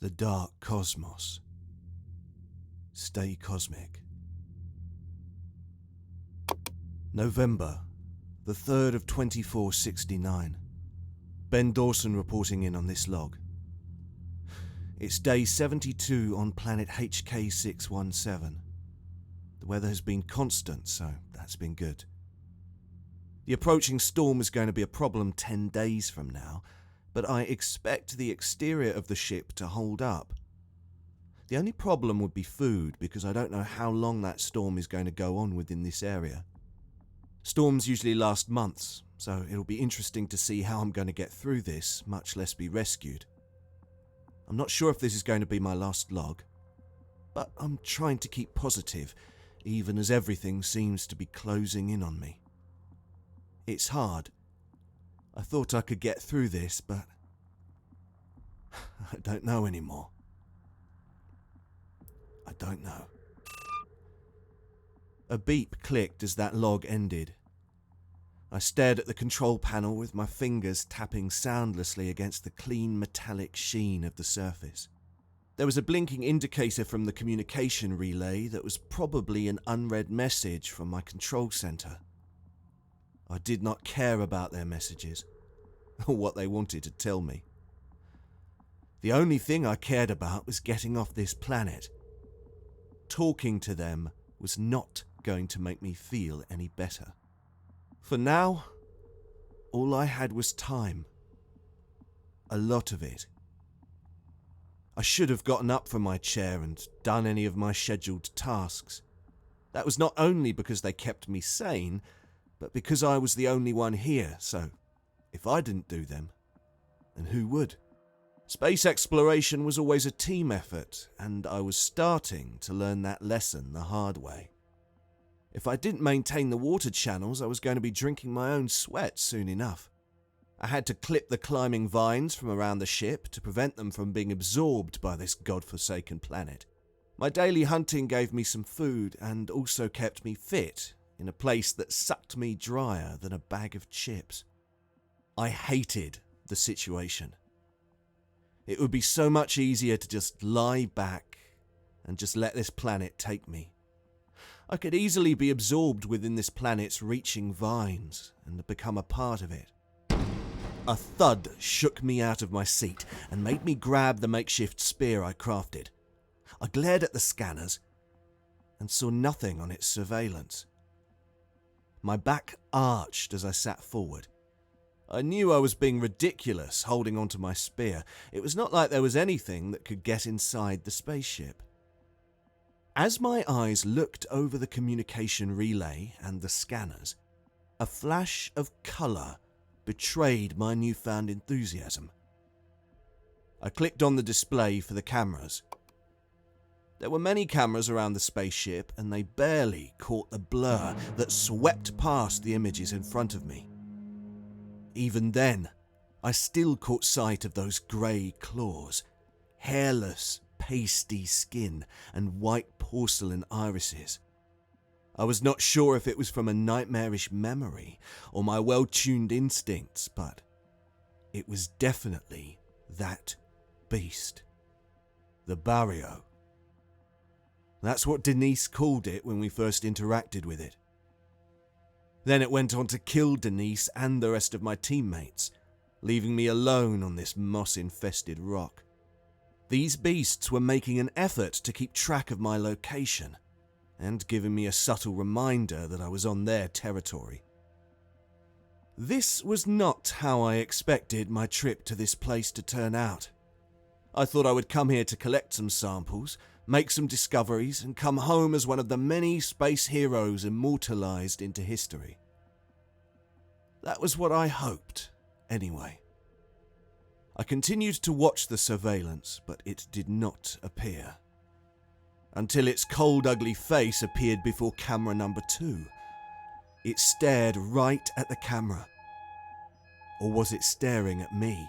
The dark cosmos. Stay cosmic. November, the 3rd of 2469. Ben Dawson reporting in on this log. It's day 72 on planet HK617. The weather has been constant, so that's been good. The approaching storm is going to be a problem 10 days from now, but I expect the exterior of the ship to hold up. The only problem would be food, because I don't know how long that storm is going to go on within this area. Storms usually last months, so it'll be interesting to see how I'm going to get through this, much less be rescued. I'm not sure if this is going to be my last log, but I'm trying to keep positive, even as everything seems to be closing in on me. It's hard. I thought I could get through this, but I don't know anymore. I don't know. A beep clicked as that log ended. I stared at the control panel with my fingers tapping soundlessly against the clean metallic sheen of the surface. There was a blinking indicator from the communication relay that was probably an unread message from my control center. I did not care about their messages, or what they wanted to tell me. The only thing I cared about was getting off this planet. Talking to them was not going to make me feel any better. For now, all I had was time. A lot of it. I should have gotten up from my chair and done any of my scheduled tasks. That was not only because they kept me sane, but because I was the only one here, so if I didn't do them, then who would? Space exploration was always a team effort, and I was starting to learn that lesson the hard way. If I didn't maintain the water channels, I was going to be drinking my own sweat soon enough. I had to clip the climbing vines from around the ship to prevent them from being absorbed by this godforsaken planet. My daily hunting gave me some food and also kept me fit in a place that sucked me drier than a bag of chips. I hated the situation. It would be so much easier to just lie back and just let this planet take me. I could easily be absorbed within this planet's reaching vines and become a part of it. A thud shook me out of my seat and made me grab the makeshift spear I crafted. I glared at the scanners and saw nothing on its surveillance. My back arched as I sat forward. I knew I was being ridiculous holding onto my spear. It was not like there was anything that could get inside the spaceship. As my eyes looked over the communication relay and the scanners, a flash of colour betrayed my newfound enthusiasm. I clicked on the display for the cameras. There were many cameras around the spaceship, and they barely caught the blur that swept past the images in front of me. Even then, I still caught sight of those grey claws, hairless, pasty skin, and white porcelain irises. I was not sure if it was from a nightmarish memory or my well-tuned instincts, but it was definitely that beast. The Bario. That's what Denise called it when we first interacted with it. Then it went on to kill Denise and the rest of my teammates, leaving me alone on this moss-infested rock. These beasts were making an effort to keep track of my location, and giving me a subtle reminder that I was on their territory. This was not how I expected my trip to this place to turn out. I thought I would come here to collect some samples, make some discoveries, and come home as one of the many space heroes immortalized into history. That was what I hoped, anyway. I continued to watch the surveillance, but it did not appear. Until its cold, ugly face appeared before camera number 2. It stared right at the camera. Or was it staring at me?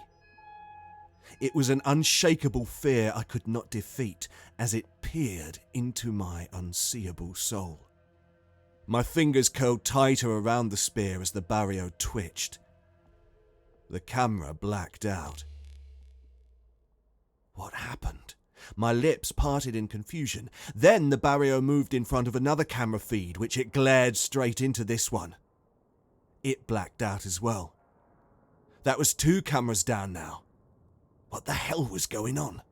It was an unshakable fear I could not defeat as it peered into my unseeable soul. My fingers curled tighter around the spear as the Bario twitched. The camera blacked out. What happened? My lips parted in confusion. Then the Bario moved in front of another camera feed, which it glared straight into this one. It blacked out as well. That was 2 cameras down now. What the hell was going on?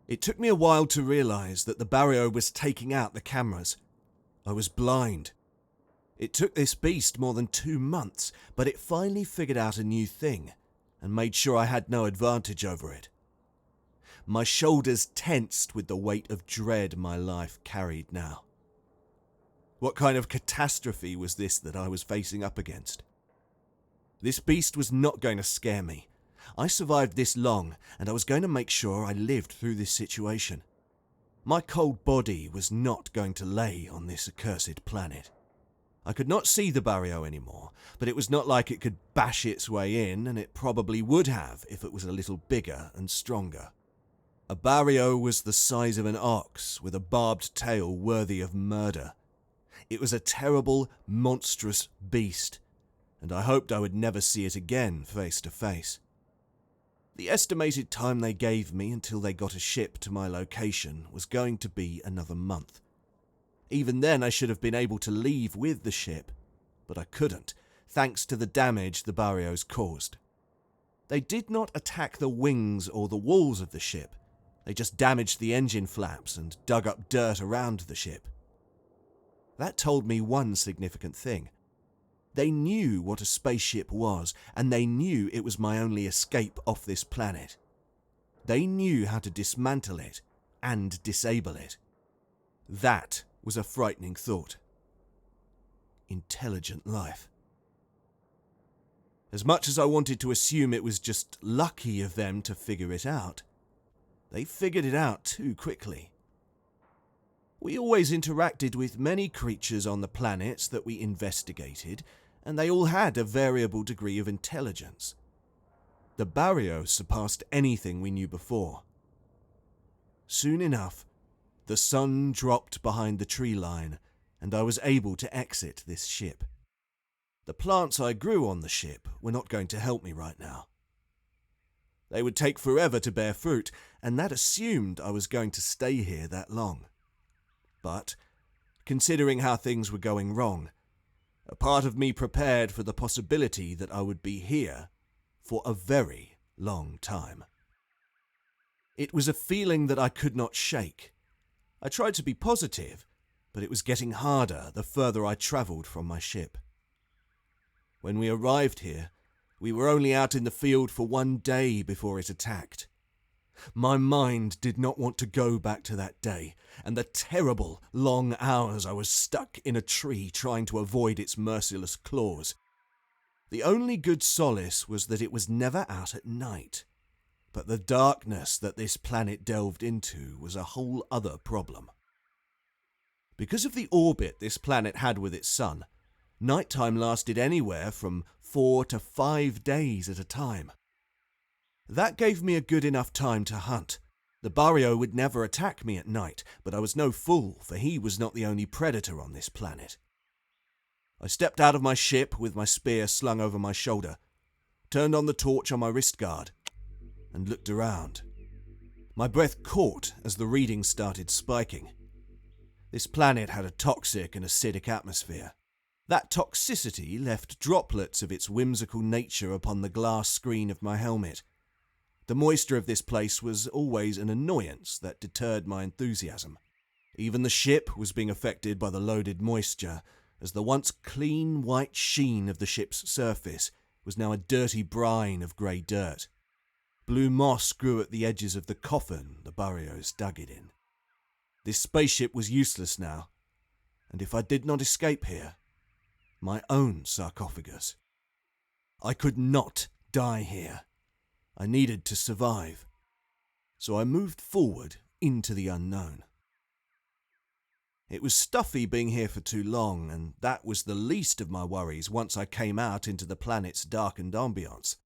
It took me a while to realise that the Bario was taking out the cameras. I was blind. It took this beast more than 2 months, but it finally figured out a new thing and made sure I had no advantage over it. My shoulders tensed with the weight of dread my life carried now. What kind of catastrophe was this that I was facing up against? This beast was not going to scare me. I survived this long, and I was going to make sure I lived through this situation. My cold body was not going to lay on this accursed planet. I could not see the Bario anymore, but it was not like it could bash its way in, and it probably would have if it was a little bigger and stronger. A Bario was the size of an ox, with a barbed tail worthy of murder. It was a terrible, monstrous beast, and I hoped I would never see it again face to face. The estimated time they gave me until they got a ship to my location was going to be another month. Even then I should have been able to leave with the ship, but I couldn't, thanks to the damage the Barios caused. They did not attack the wings or the walls of the ship. They just damaged the engine flaps and dug up dirt around the ship. That told me one significant thing. They knew what a spaceship was, and they knew it was my only escape off this planet. They knew how to dismantle it and disable it. That was a frightening thought. Intelligent life. As much as I wanted to assume it was just lucky of them to figure it out, they figured it out too quickly. We always interacted with many creatures on the planets that we investigated, and they all had a variable degree of intelligence. The Bario surpassed anything we knew before. Soon enough, the sun dropped behind the tree line, and I was able to exit this ship. The plants I grew on the ship were not going to help me right now. They would take forever to bear fruit, and that assumed I was going to stay here that long. But, considering how things were going wrong, a part of me prepared for the possibility that I would be here for a very long time. It was a feeling that I could not shake. I tried to be positive, but it was getting harder the further I travelled from my ship. When we arrived here, we were only out in the field for 1 day before it attacked. My mind did not want to go back to that day, and the terrible, long hours I was stuck in a tree trying to avoid its merciless claws. The only good solace was that it was never out at night. But the darkness that this planet delved into was a whole other problem. Because of the orbit this planet had with its sun, nighttime lasted anywhere from 4 to 5 days at a time. That gave me a good enough time to hunt. The Bario would never attack me at night, but I was no fool, for he was not the only predator on this planet. I stepped out of my ship with my spear slung over my shoulder, turned on the torch on my wrist guard, and looked around. My breath caught as the readings started spiking. This planet had a toxic and acidic atmosphere. That toxicity left droplets of its whimsical nature upon the glass screen of my helmet. The moisture of this place was always an annoyance that deterred my enthusiasm. Even the ship was being affected by the loaded moisture, as the once clean white sheen of the ship's surface was now a dirty brine of grey dirt. Blue moss grew at the edges of the coffin the Barios dug it in. This spaceship was useless now, and if I did not escape here, my own sarcophagus. I could not die here. I needed to survive. So I moved forward into the unknown. It was stuffy being here for too long, and that was the least of my worries once I came out into the planet's darkened ambience.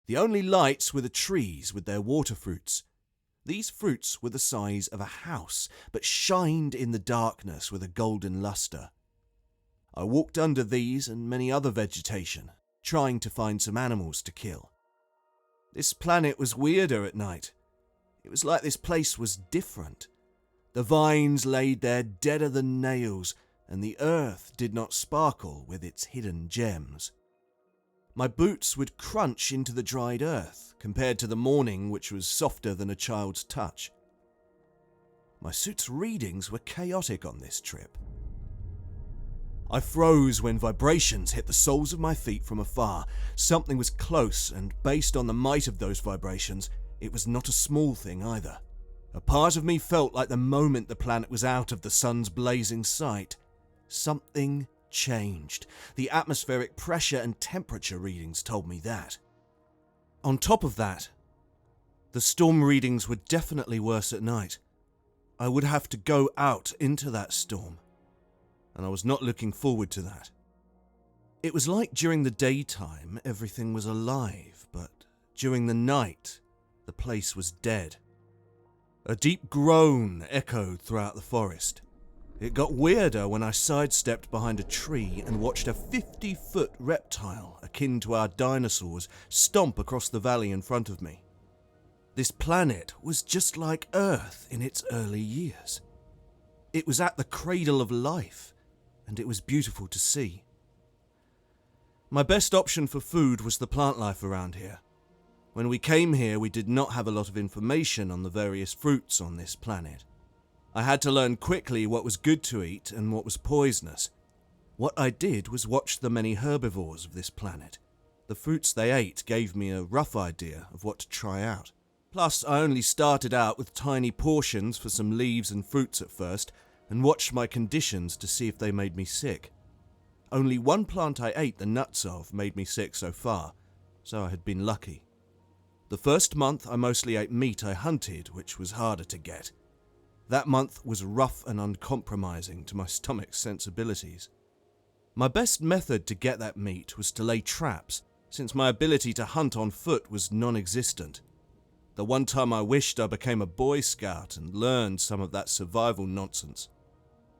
The only lights were the trees with their water fruits. These fruits were the size of a house, but shined in the darkness with a golden lustre. I walked under these and many other vegetation, trying to find some animals to kill. This planet was weirder at night. It was like this place was different. The vines laid there deader than nails, and the earth did not sparkle with its hidden gems. My boots would crunch into the dried earth, compared to the morning, which was softer than a child's touch. My suit's readings were chaotic on this trip. I froze when vibrations hit the soles of my feet from afar. Something was close, and based on the might of those vibrations, it was not a small thing either. A part of me felt like the moment the planet was out of the sun's blazing sight, something changed. The atmospheric pressure and temperature readings told me that. On top of that, the storm readings were definitely worse at night. I would have to go out into that storm, and I was not looking forward to that. It was like during the daytime everything was alive, but during the night the place was dead. A deep groan echoed throughout the forest. It got weirder when I sidestepped behind a tree and watched a 50-foot reptile akin to our dinosaurs stomp across the valley in front of me. This planet was just like Earth in its early years. It was at the cradle of life, and it was beautiful to see. My best option for food was the plant life around here. When we came here, we did not have a lot of information on the various fruits on this planet. I had to learn quickly what was good to eat and what was poisonous. What I did was watch the many herbivores of this planet. The fruits they ate gave me a rough idea of what to try out. Plus, I only started out with tiny portions for some leaves and fruits at first, and watched my conditions to see if they made me sick. Only one plant I ate the nuts of made me sick so far, so I had been lucky. The first month I mostly ate meat I hunted, which was harder to get. That month was rough and uncompromising to my stomach's sensibilities. My best method to get that meat was to lay traps, since my ability to hunt on foot was non-existent. The one time I wished I became a Boy Scout and learned some of that survival nonsense.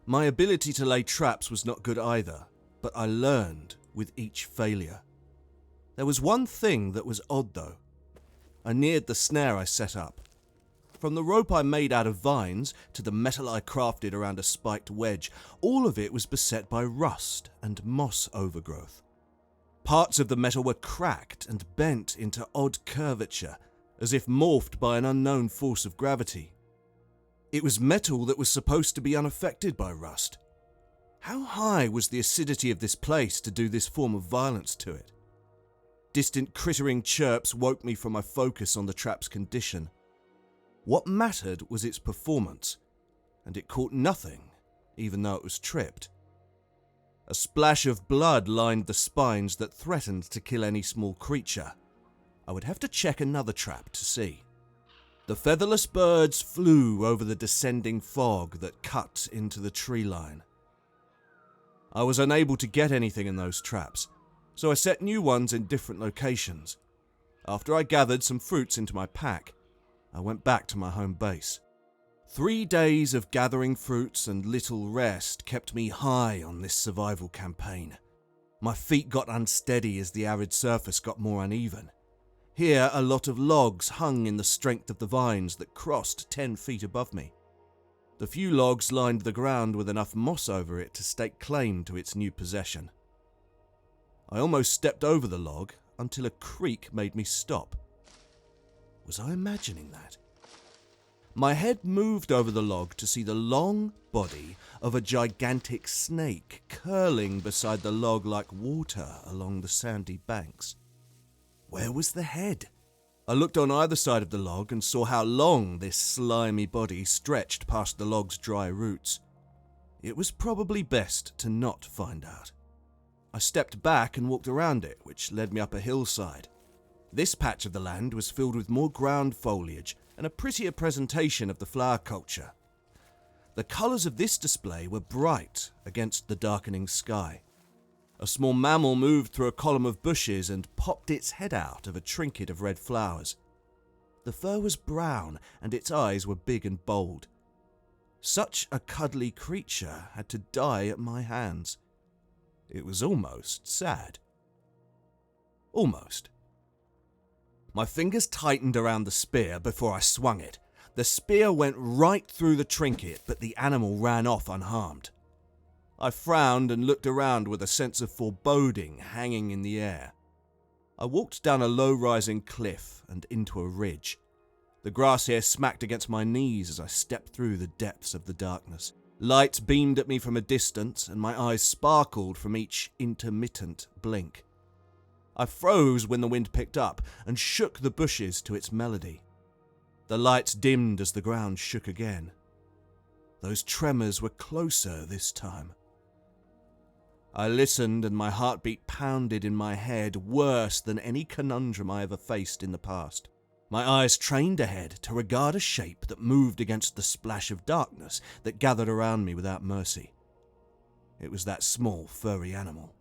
My ability to lay traps was not good either, but I learned with each failure. There was one thing that was odd though. I neared the snare I set up. From the rope I made out of vines to the metal I crafted around a spiked wedge, all of it was beset by rust and moss overgrowth. Parts of the metal were cracked and bent into odd curvature, as if morphed by an unknown force of gravity. It was metal that was supposed to be unaffected by rust. How high was the acidity of this place to do this form of violence to it? Distant crittering chirps woke me from my focus on the trap's condition. What mattered was its performance, and it caught nothing, even though it was tripped. A splash of blood lined the spines that threatened to kill any small creature. I would have to check another trap to see. The featherless birds flew over the descending fog that cut into the tree line. I was unable to get anything in those traps, so I set new ones in different locations. After I gathered some fruits into my pack, I went back to my home base. 3 days of gathering fruits and little rest kept me high on this survival campaign. My feet got unsteady as the arid surface got more uneven. Here, a lot of logs hung in the strength of the vines that crossed 10 feet above me. The few logs lined the ground with enough moss over it to stake claim to its new possession. I almost stepped over the log until a creak made me stop. Was I imagining that? My head moved over the log to see the long body of a gigantic snake curling beside the log like water along the sandy banks. Where was the head? I looked on either side of the log and saw how long this slimy body stretched past the log's dry roots. It was probably best to not find out. I stepped back and walked around it, which led me up a hillside. This patch of the land was filled with more ground foliage and a prettier presentation of the flower culture. The colours of this display were bright against the darkening sky. A small mammal moved through a column of bushes and popped its head out of a trinket of red flowers. The fur was brown and its eyes were big and bold. Such a cuddly creature had to die at my hands. It was almost sad. Almost. My fingers tightened around the spear before I swung it. The spear went right through the trinket, but the animal ran off unharmed. I frowned and looked around with a sense of foreboding hanging in the air. I walked down a low-rising cliff and into a ridge. The grass here smacked against my knees as I stepped through the depths of the darkness. Lights beamed at me from a distance, and my eyes sparkled from each intermittent blink. I froze when the wind picked up and shook the bushes to its melody. The lights dimmed as the ground shook again. Those tremors were closer this time. I listened, and my heartbeat pounded in my head worse than any conundrum I ever faced in the past. My eyes trained ahead to regard a shape that moved against the splash of darkness that gathered around me without mercy. It was that small, furry animal.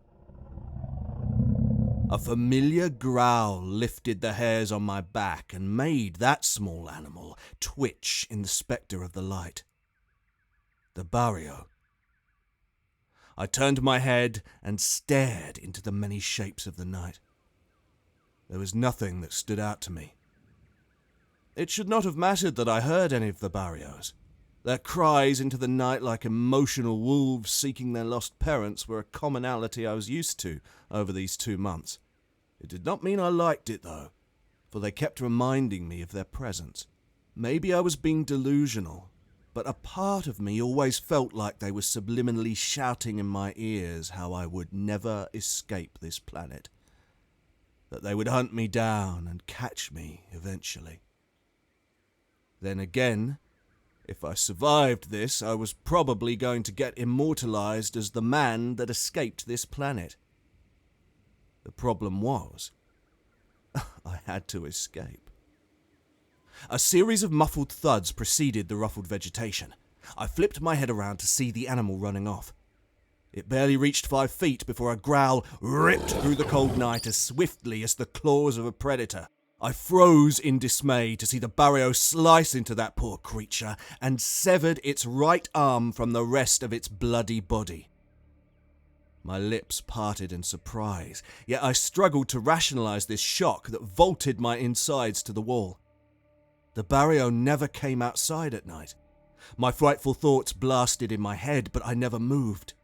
A familiar growl lifted the hairs on my back and made that small animal twitch in the spectre of the light. The Bario. I turned my head and stared into the many shapes of the night. There was nothing that stood out to me. It should not have mattered that I heard any of the Barios. Their cries into the night like emotional wolves seeking their lost parents were a commonality I was used to over these 2 months. It did not mean I liked it, though, for they kept reminding me of their presence. Maybe I was being delusional, but a part of me always felt like they were subliminally shouting in my ears how I would never escape this planet, that they would hunt me down and catch me eventually. Then again, if I survived this, I was probably going to get immortalized as the man that escaped this planet. The problem was, I had to escape. A series of muffled thuds preceded the ruffled vegetation. I flipped my head around to see the animal running off. It barely reached 5 feet before a growl ripped through the cold night as swiftly as the claws of a predator. I froze in dismay to see the Bario slice into that poor creature and severed its right arm from the rest of its bloody body. My lips parted in surprise, yet I struggled to rationalize this shock that vaulted my insides to the wall. The Bario never came outside at night. My frightful thoughts blasted in my head, but I never moved.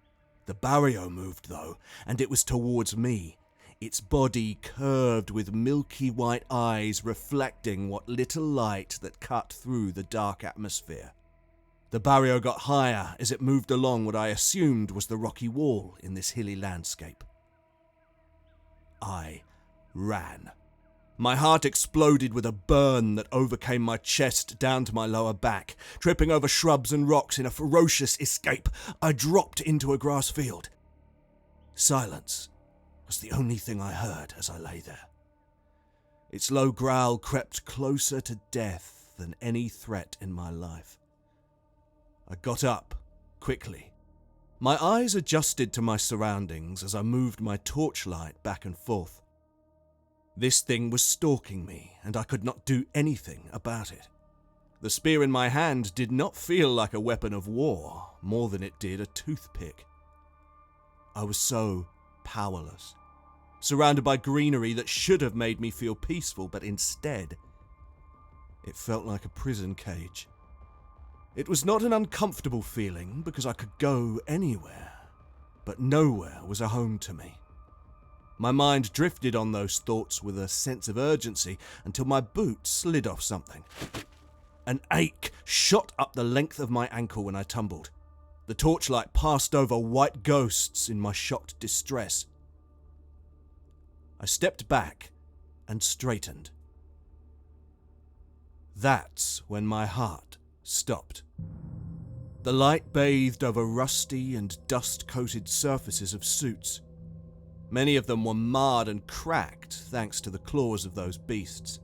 The Bario moved, though, and it was towards me. Its body curved with milky white eyes reflecting what little light that cut through the dark atmosphere. The Bario got higher as it moved along what I assumed was the rocky wall in this hilly landscape. I ran. My heart exploded with a burn that overcame my chest down to my lower back. Tripping over shrubs and rocks in a ferocious escape, I dropped into a grass field. Silence was the only thing I heard as I lay there. Its low growl crept closer to death than any threat in my life. I got up, quickly. My eyes adjusted to my surroundings as I moved my torchlight back and forth. This thing was stalking me, and I could not do anything about it. The spear in my hand did not feel like a weapon of war, more than it did a toothpick. I was so powerless, surrounded by greenery that should have made me feel peaceful, but instead, it felt like a prison cage. It was not an uncomfortable feeling because I could go anywhere, but nowhere was a home to me. My mind drifted on those thoughts with a sense of urgency until my boot slid off something. An ache shot up the length of my ankle when I tumbled. The torchlight passed over white ghosts in my shocked distress. I stepped back and straightened. That's when my heart stopped. The light bathed over rusty and dust-coated surfaces of suits. Many of them were marred and cracked thanks to the claws of those beasts.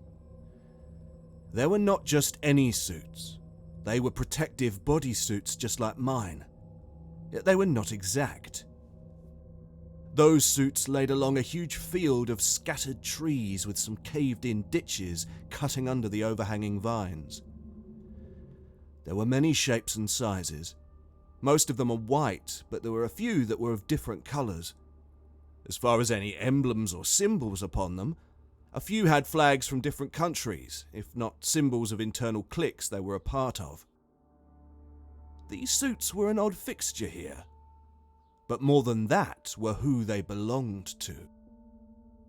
There were not just any suits. They were protective bodysuits just like mine. Yet they were not exact. Those suits laid along a huge field of scattered trees with some caved-in ditches cutting under the overhanging vines. There were many shapes and sizes. Most of them were white, but there were a few that were of different colours. As far as any emblems or symbols upon them, A few had flags from different countries, if not symbols of internal cliques they were a part of. These suits were an odd fixture here, but more than that were who they belonged to.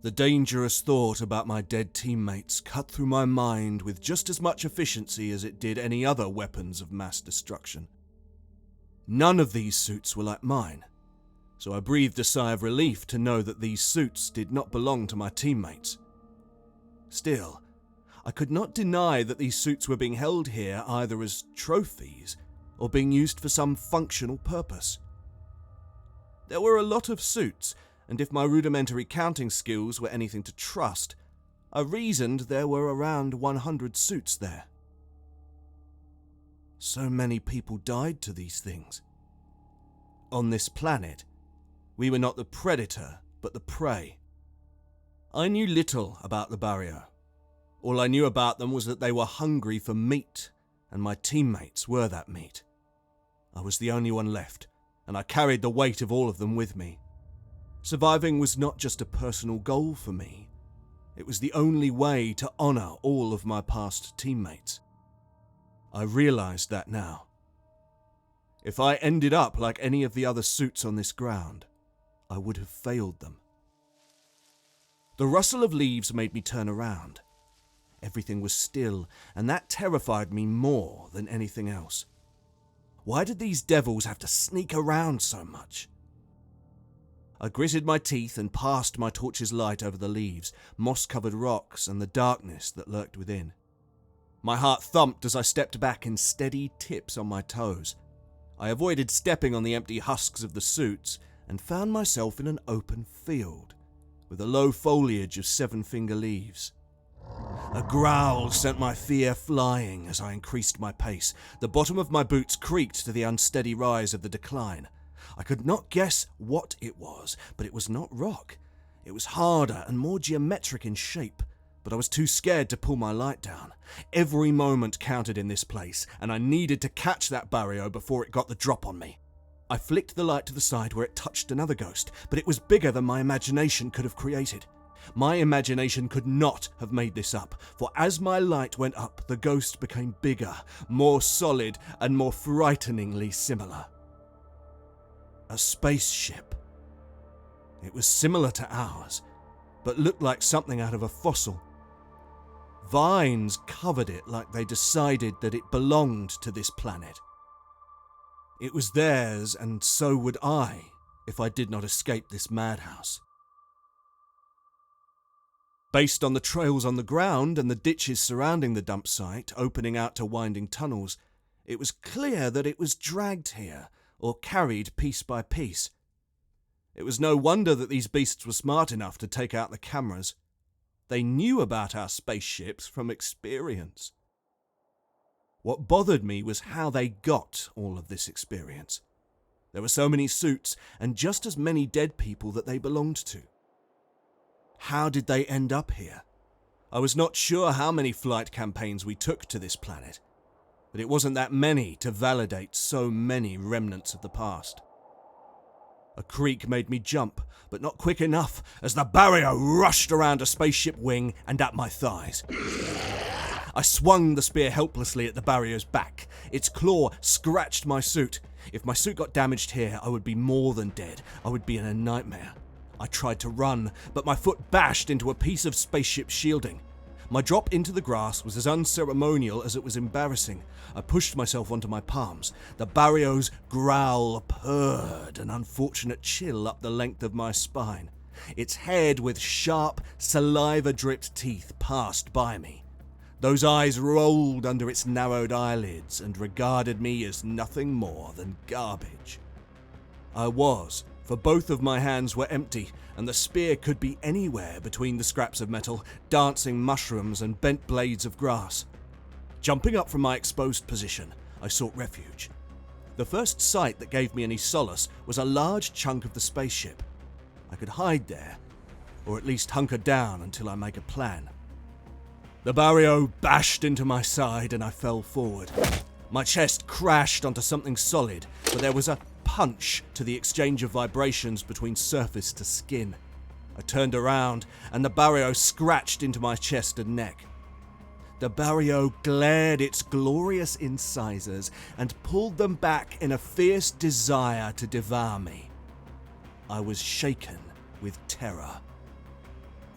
The dangerous thought about my dead teammates cut through my mind with just as much efficiency as it did any other weapons of mass destruction. None of these suits were like mine, so I breathed a sigh of relief to know that these suits did not belong to my teammates. Still, I could not deny that these suits were being held here either as trophies or being used for some functional purpose. There were a lot of suits, and if my rudimentary counting skills were anything to trust, I reasoned there were around 100 suits there. So many people died to these things. On this planet, we were not the predator, but the prey. I knew little about the Bario. All I knew about them was that they were hungry for meat, and my teammates were that meat. I was the only one left, and I carried the weight of all of them with me. Surviving was not just a personal goal for me. It was the only way to honor all of my past teammates. I realized that now. If I ended up like any of the other suits on this ground, I would have failed them. The rustle of leaves made me turn around. Everything was still, and that terrified me more than anything else. Why did these devils have to sneak around so much? I gritted my teeth and passed my torch's light over the leaves, moss-covered rocks, and the darkness that lurked within. My heart thumped as I stepped back in steady tips on my toes. I avoided stepping on the empty husks of the suits and found myself in an open field, with a low foliage of seven-finger leaves. A growl sent my fear flying as I increased my pace. The bottom of my boots creaked to the unsteady rise of the decline. I could not guess what it was, but it was not rock. It was harder and more geometric in shape, but I was too scared to pull my light down. Every moment counted in this place, and I needed to catch that Bario before it got the drop on me. I flicked the light to the side where it touched another ghost, but it was bigger than my imagination could have created. My imagination could not have made this up, for as my light went up, the ghost became bigger, more solid, and more frighteningly similar. A spaceship. It was similar to ours, but looked like something out of a fossil. Vines covered it like they decided that it belonged to this planet. It was theirs, and so would I, if I did not escape this madhouse. Based on the trails on the ground and the ditches surrounding the dump site, opening out to winding tunnels, it was clear that it was dragged here, or carried piece by piece. It was no wonder that these beasts were smart enough to take out the cameras. They knew about our spaceships from experience. What bothered me was how they got all of this experience. There were so many suits, and just as many dead people that they belonged to. How did they end up here? I was not sure how many flight campaigns we took to this planet, but it wasn't that many to validate so many remnants of the past. A creak made me jump, but not quick enough, as the Bario rushed around a spaceship wing and at my thighs. I swung the spear helplessly at the Bario's back. Its claw scratched my suit. If my suit got damaged here, I would be more than dead. I would be in a nightmare. I tried to run, but my foot bashed into a piece of spaceship shielding. My drop into the grass was as unceremonial as it was embarrassing. I pushed myself onto my palms. The Bario's growl purred, an unfortunate chill up the length of my spine. Its head with sharp, saliva-dripped teeth passed by me. Those eyes rolled under its narrowed eyelids and regarded me as nothing more than garbage. I was, for both of my hands were empty, and the spear could be anywhere between the scraps of metal, dancing mushrooms, and bent blades of grass. Jumping up from my exposed position, I sought refuge. The first sight that gave me any solace was a large chunk of the spaceship. I could hide there, or at least hunker down until I make a plan. The Bario bashed into my side and I fell forward. My chest crashed onto something solid, but there was a punch to the exchange of vibrations between surface to skin. I turned around, and the Bario scratched into my chest and neck. The Bario glared its glorious incisors and pulled them back in a fierce desire to devour me. I was shaken with terror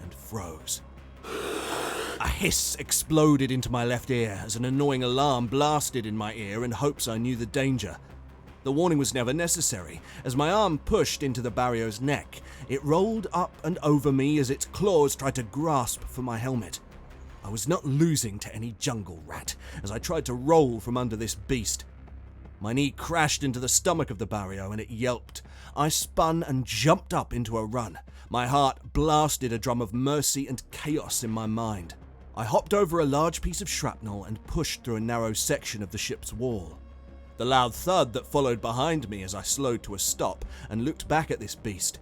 and froze. A hiss exploded into my left ear as an annoying alarm blasted in my ear in hopes I knew the danger. The warning was never necessary. As my arm pushed into the Bario's neck, it rolled up and over me as its claws tried to grasp for my helmet. I was not losing to any jungle rat as I tried to roll from under this beast. My knee crashed into the stomach of the Bario and it yelped. I spun and jumped up into a run. My heart blasted a drum of mercy and chaos in my mind. I hopped over a large piece of shrapnel and pushed through a narrow section of the ship's wall. The loud thud that followed behind me as I slowed to a stop and looked back at this beast.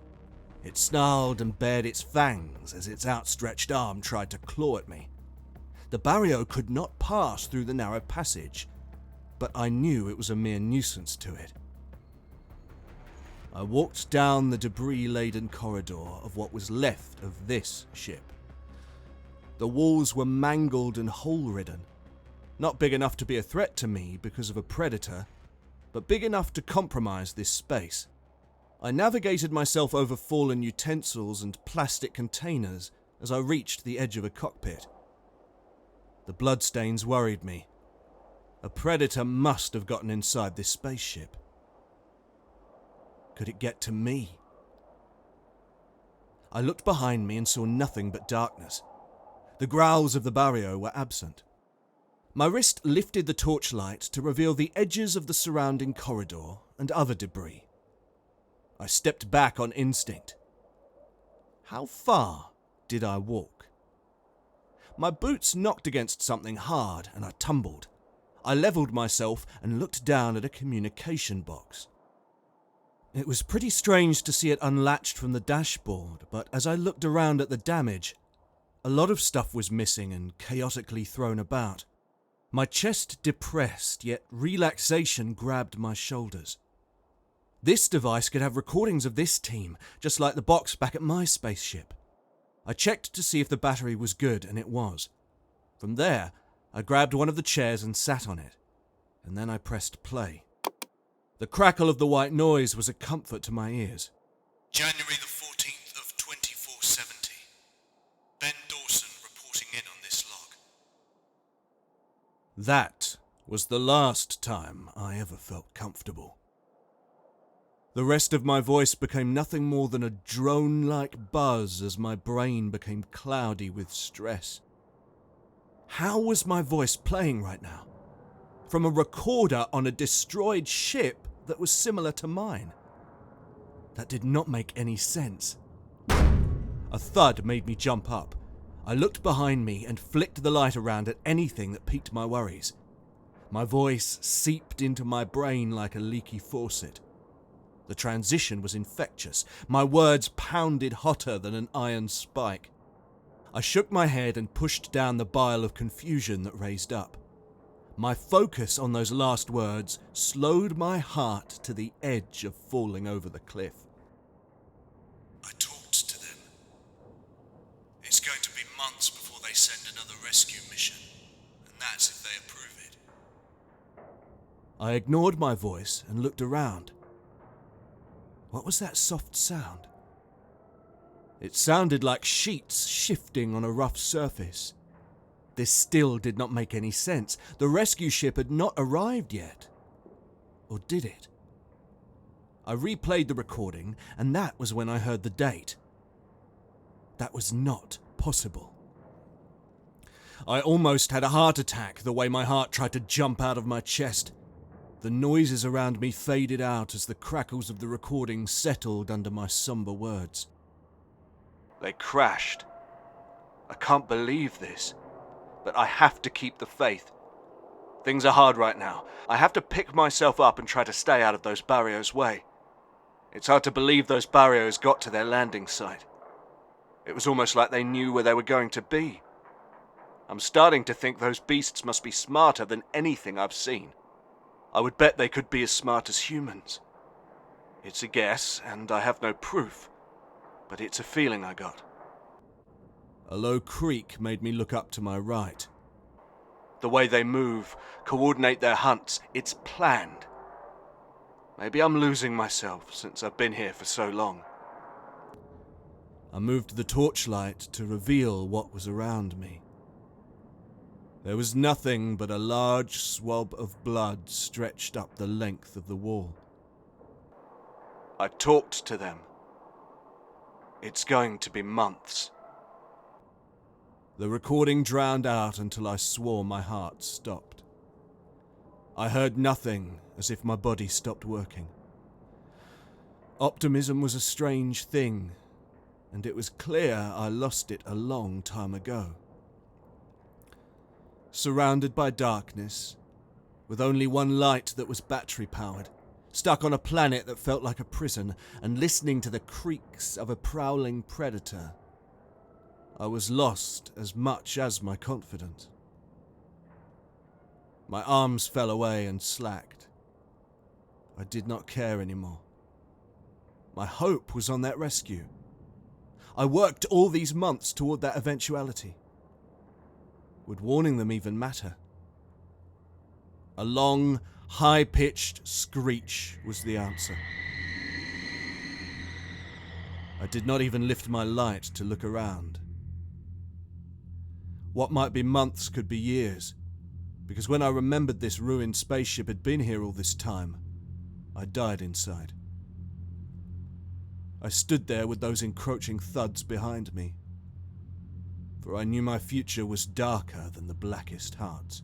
It snarled and bared its fangs as its outstretched arm tried to claw at me. The Bario could not pass through the narrow passage, but I knew it was a mere nuisance to it. I walked down the debris-laden corridor of what was left of this ship. The walls were mangled and hole-ridden. Not big enough to be a threat to me because of a predator, but big enough to compromise this space. I navigated myself over fallen utensils and plastic containers as I reached the edge of a cockpit. The bloodstains worried me. A predator must have gotten inside this spaceship. Could it get to me? I looked behind me and saw nothing but darkness. The growls of the Bario were absent. My wrist lifted the torchlight to reveal the edges of the surrounding corridor and other debris. I stepped back on instinct. How far did I walk? My boots knocked against something hard and I tumbled. I leveled myself and looked down at a communication box. It was pretty strange to see it unlatched from the dashboard, but as I looked around at the damage, a lot of stuff was missing and chaotically thrown about. My chest depressed, yet relaxation grabbed my shoulders. This device could have recordings of this team, just like the box back at my spaceship. I checked to see if the battery was good, and it was. From there, I grabbed one of the chairs and sat on it, and then I pressed play. The crackle of the white noise was a comfort to my ears. January the 14th of 2470. Ben Dawson reporting in on this log. That was the last time I ever felt comfortable. The rest of my voice became nothing more than a drone-like buzz as my brain became cloudy with stress. How was my voice playing right now? From a recorder on a destroyed ship that was similar to mine? That did not make any sense. A thud made me jump up. I looked behind me and flicked the light around at anything that piqued my worries. My voice seeped into my brain like a leaky faucet. The transition was infectious. My words pounded hotter than an iron spike. I shook my head and pushed down the bile of confusion that raised up. My focus on those last words slowed my heart to the edge of falling over the cliff. I talked to them. It's going to be months before they send another rescue mission, and that's if they approve it. I ignored my voice and looked around. What was that soft sound? It sounded like sheets shifting on a rough surface. This still did not make any sense. The rescue ship had not arrived yet. Or did it? I replayed the recording, and that was when I heard the date. That was not possible. I almost had a heart attack the way my heart tried to jump out of my chest. The noises around me faded out as the crackles of the recording settled under my somber words. They crashed. I can't believe this, but I have to keep the faith. Things are hard right now. I have to pick myself up and try to stay out of those Barios' way. It's hard to believe those Barios got to their landing site. It was almost like they knew where they were going to be. I'm starting to think those beasts must be smarter than anything I've seen. I would bet they could be as smart as humans. It's a guess, and I have no proof. but it's a feeling I got. A low creak made me look up to my right. The way they move, coordinate their hunts, it's planned. Maybe I'm losing myself since I've been here for so long. I moved the torchlight to reveal what was around me. There was nothing but a large swab of blood stretched up the length of the wall. I talked to them. It's going to be months. The recording drowned out until I swore my heart stopped. I heard nothing, as if my body stopped working. Optimism was a strange thing, and it was clear I lost it a long time ago. Surrounded by darkness, with only one light that was battery-powered, stuck on a planet that felt like a prison, and listening to the creaks of a prowling predator, I was lost as much as my confidence. My arms fell away and slacked. I did not care anymore. My hope was on that rescue. I worked all these months toward that eventuality. Would warning them even matter? A long, high-pitched screech was the answer. I did not even lift my light to look around. What might be months could be years, because when I remembered this ruined spaceship had been here all this time, I died inside. I stood there with those encroaching thuds behind me, for I knew my future was darker than the blackest hearts.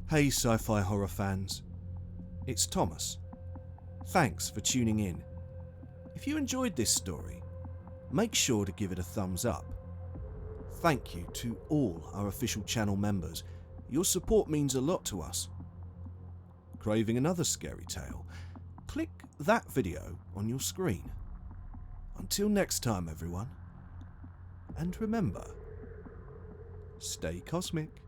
Hey sci-fi horror fans, it's Thomas. Thanks for tuning in. If you enjoyed this story, make sure to give it a thumbs up. Thank you to all our official channel members. Your support means a lot to us. Craving another scary tale? Click that video on your screen. Until next time, everyone. And remember, stay cosmic.